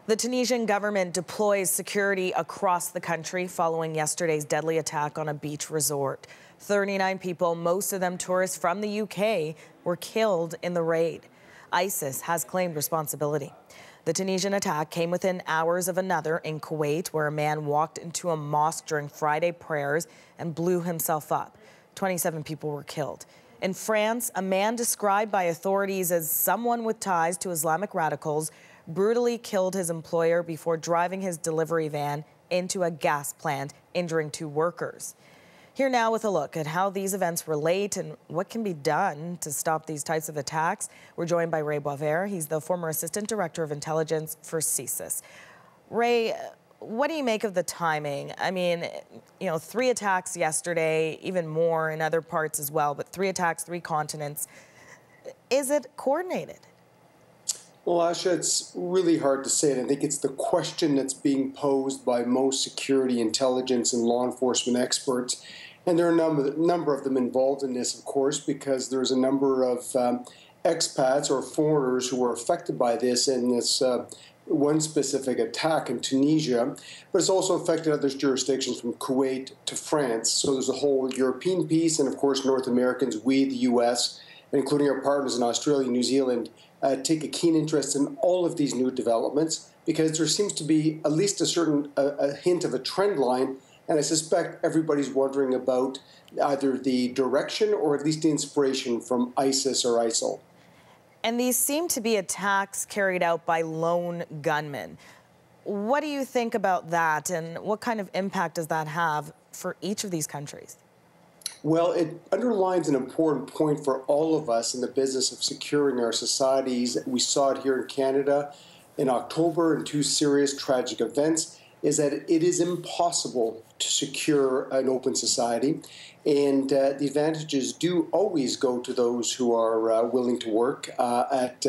The Tunisian government deploys security across the country following yesterday's deadly attack on a beach resort. 39 people, most of them tourists from the UK, were killed in the raid. ISIS has claimed responsibility. The Tunisian attack came within hours of another in Kuwait, where a man walked into a mosque during Friday prayers and blew himself up. 27 people were killed. In France, a man described by authorities as someone with ties to Islamic radicals brutally killed his employer before driving his delivery van into a gas plant, injuring 2 workers. Here now with a look at how these events relate and what can be done to stop these types of attacks. We're joined by Ray Boisvert. He's the former Assistant Director of Intelligence for CSIS. Ray, what do you make of the timing? I mean, 3 attacks yesterday, even more in other parts as well, but 3 attacks, 3 continents. Is it coordinated? Well, Asha, it's really hard to say, and I think it's the question that's being posed by most security, intelligence, and law enforcement experts. And there are a number of them involved in this, of course, because there's a number of expats or foreigners who were affected by this in this one specific attack in Tunisia, but it's also affected other jurisdictions from Kuwait to France. So there's a whole European piece, and of course North Americans, we, the U.S., including our partners in Australia and New Zealand, take a keen interest in all of these new developments because there seems to be at least a hint of a trend line, and I suspect everybody's wondering about either the direction or at least the inspiration from ISIS or ISIL. And these seem to be attacks carried out by lone gunmen. What do you think about that, and what kind of impact does that have for each of these countries? Well, it underlines an important point for all of us in the business of securing our societies. We saw it here in Canada in October in 2 serious tragic events, is that it is impossible to secure an open society. And the advantages do always go to those who are willing to work at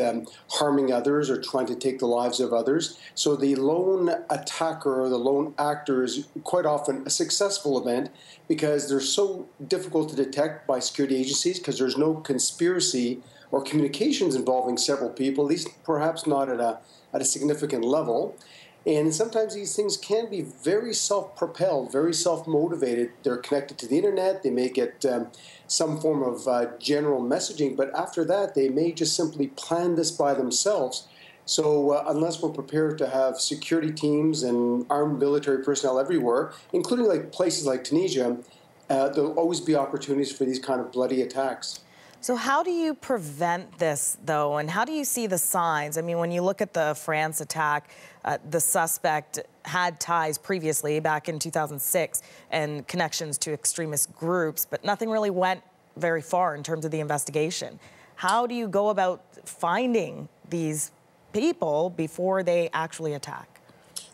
harming others or trying to take the lives of others. So the lone attacker or the lone actor is quite often a successful event because they're so difficult to detect by security agencies because there's no conspiracy or communications involving several people, at least perhaps not at a significant level. And sometimes these things can be very self-propelled, very self-motivated. They're connected to the internet. They may get some form of general messaging, but after that, they may just simply plan this by themselves. So unless we're prepared to have security teams and armed military personnel everywhere, including like places like Tunisia, there'll always be opportunities for these kind of bloody attacks. So how do you prevent this, though, and how do you see the signs? I mean, when you look at the France attack, the suspect had ties previously back in 2006 and connections to extremist groups, but nothing really went very far in terms of the investigation. How do you go about finding these people before they actually attack?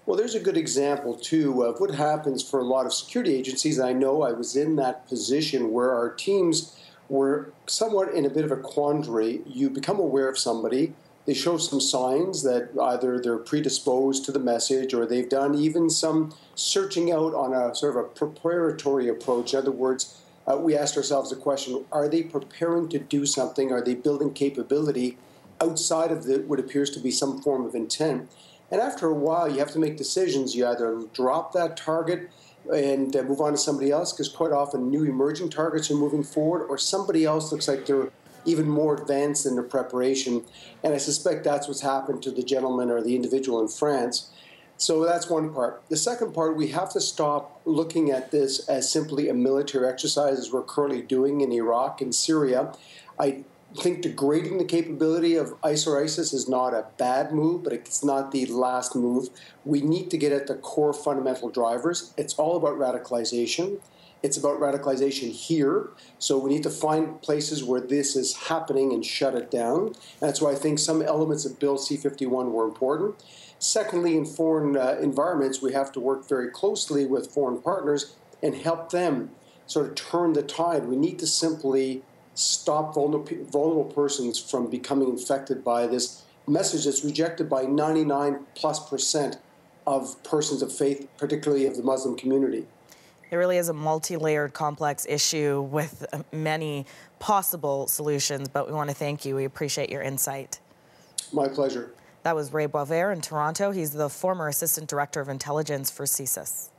Well, there's a good example, too, of what happens for a lot of security agencies. I know I was in that position where our teams were somewhat in a bit of a quandary. You become aware of somebody, they show some signs that either they're predisposed to the message or they've done even some searching out on a sort of a preparatory approach. In other words, we asked ourselves the question, are they preparing to do something? Are they building capability outside of what appears to be some form of intent? And after a while, you have to make decisions. You either drop that target and move on to somebody else, because quite often new emerging targets are moving forward, or somebody else looks like they're even more advanced in their preparation. And I suspect that's what's happened to the gentleman or the individual in France. So that's one part. The second part, we have to stop looking at this as simply a military exercise as we're currently doing in Iraq and Syria. I think degrading the capability of ISIL or ISIS is not a bad move, but it's not the last move. We need to get at the core fundamental drivers. It's all about radicalization. It's about radicalization here. So we need to find places where this is happening and shut it down. And that's why I think some elements of Bill C-51 were important. Secondly, in foreign environments, we have to work very closely with foreign partners and help them sort of turn the tide. We need to simply stop vulnerable persons from becoming infected by this message that's rejected by 99+% of persons of faith, particularly of the Muslim community. It really is a multi-layered, complex issue with many possible solutions, but we want to thank you. We appreciate your insight. My pleasure. That was Ray Boisvert in Toronto. He's the former Assistant Director of Intelligence for CSIS.